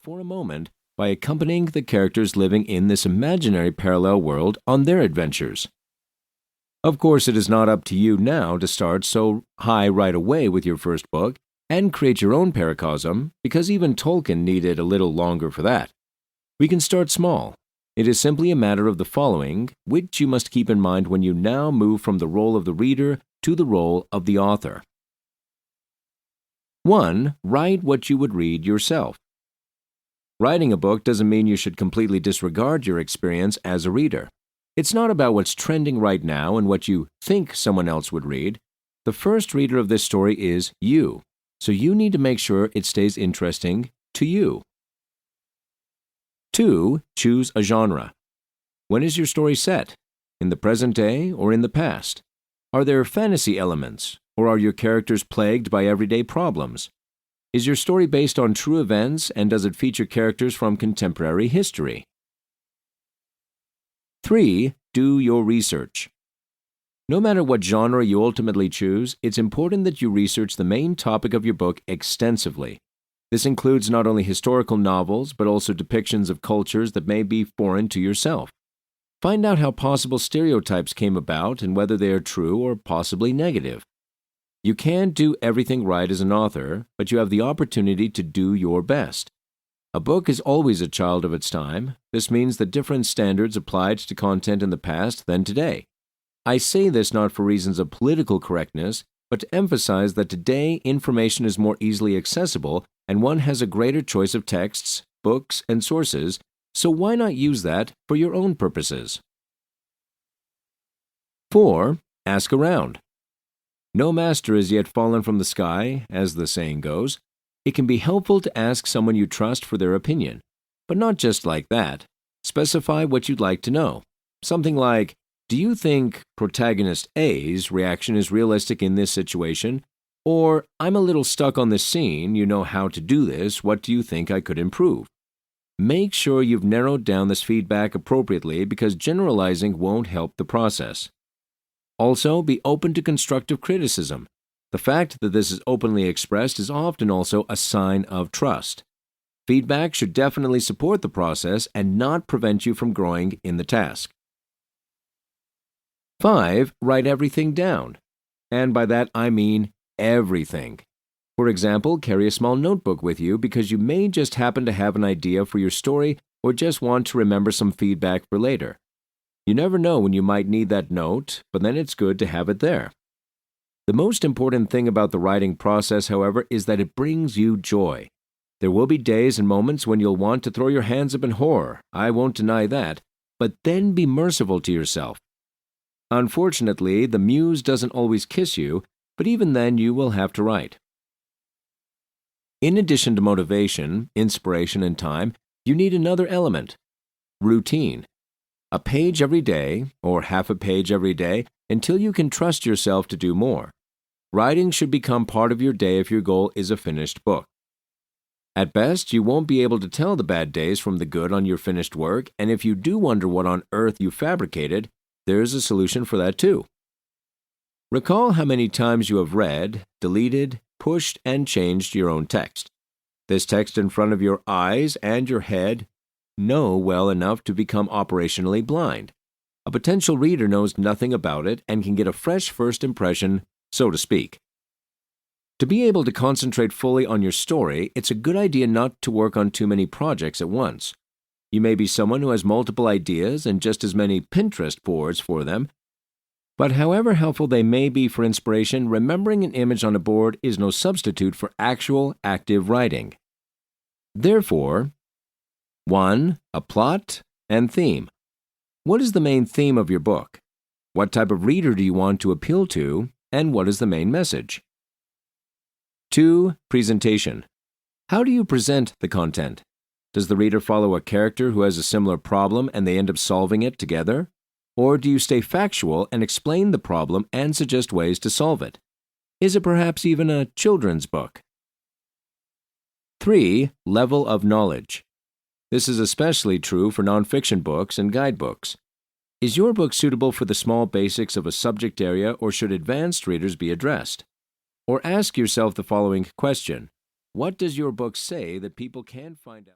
for a moment by accompanying the characters living in this imaginary parallel world on their adventures. Of course, it is not up to you now to start so high right away with your first book and create your own paracosm, because even Tolkien needed a little longer for that. We can start small. It is simply a matter of the following, which you must keep in mind when you now move from the role of the reader to the role of the author. 1. Write what you would read yourself. Writing a book doesn't mean you should completely disregard your experience as a reader. It's not about what's trending right now and what you think someone else would read. The first reader of this story is you, so you need to make sure it stays interesting to you. 2. Choose a genre. When is your story set? In the present day or in the past? Are there fantasy elements, or are your characters plagued by everyday problems? Is your story based on true events, and does it feature characters from contemporary history? 3. Do your research. No matter what genre you ultimately choose, it's important that you research the main topic of your book extensively. This includes not only historical novels, but also depictions of cultures that may be foreign to yourself. Find out how possible stereotypes came about and whether they are true or possibly negative. You can't do everything right as an author, but you have the opportunity to do your best. A book is always a child of its time. This means that different standards applied to content in the past than today. I say this not for reasons of political correctness, but to emphasize that today information is more easily accessible and one has a greater choice of texts, books, and sources, so why not use that for your own purposes? 4. Ask around. No master has yet fallen from the sky, as the saying goes. It can be helpful to ask someone you trust for their opinion, but not just like that. Specify what you'd like to know. Something like, do you think protagonist A's reaction is realistic in this situation? Or, I'm a little stuck on this scene, you know how to do this, what do you think I could improve? Make sure you've narrowed down this feedback appropriately, because generalizing won't help the process. Also, be open to constructive criticism. The fact that this is openly expressed is often also a sign of trust. Feedback should definitely support the process and not prevent you from growing in the task. 5. Write everything down. And by that I mean everything. For example, carry a small notebook with you because you may just happen to have an idea for your story or just want to remember some feedback for later. You never know when you might need that note, but then it's good to have it there. The most important thing about the writing process, however, is that it brings you joy. There will be days and moments when you'll want to throw your hands up in horror, I won't deny that, but then be merciful to yourself. Unfortunately, the muse doesn't always kiss you, but even then you will have to write. In addition to motivation, inspiration, and time, you need another element: routine. A page every day, or half a page every day, until you can trust yourself to do more. Writing should become part of your day if your goal is a finished book. At best, you won't be able to tell the bad days from the good on your finished work, and if you do wonder what on earth you fabricated, there's a solution for that too. Recall how many times you have read, deleted, pushed, and changed your own text. This text in front of your eyes and your head know well enough to become operationally blind. A potential reader knows nothing about it and can get a fresh first impression, so to speak. To be able to concentrate fully on your story, it's a good idea not to work on too many projects at once. You may be someone who has multiple ideas and just as many Pinterest boards for them, but however helpful they may be for inspiration, remembering an image on a board is no substitute for actual active writing. Therefore, 1. A plot and theme. What is the main theme of your book? What type of reader do you want to appeal to, and what is the main message? 2. Presentation. How do you present the content? Does the reader follow a character who has a similar problem and they end up solving it together? Or do you stay factual and explain the problem and suggest ways to solve it? Is it perhaps even a children's book? 3. Level of knowledge. This is especially true for nonfiction books and guidebooks. Is your book suitable for the small basics of a subject area, or should advanced readers be addressed? Or ask yourself the following question: what does your book say that people can find out?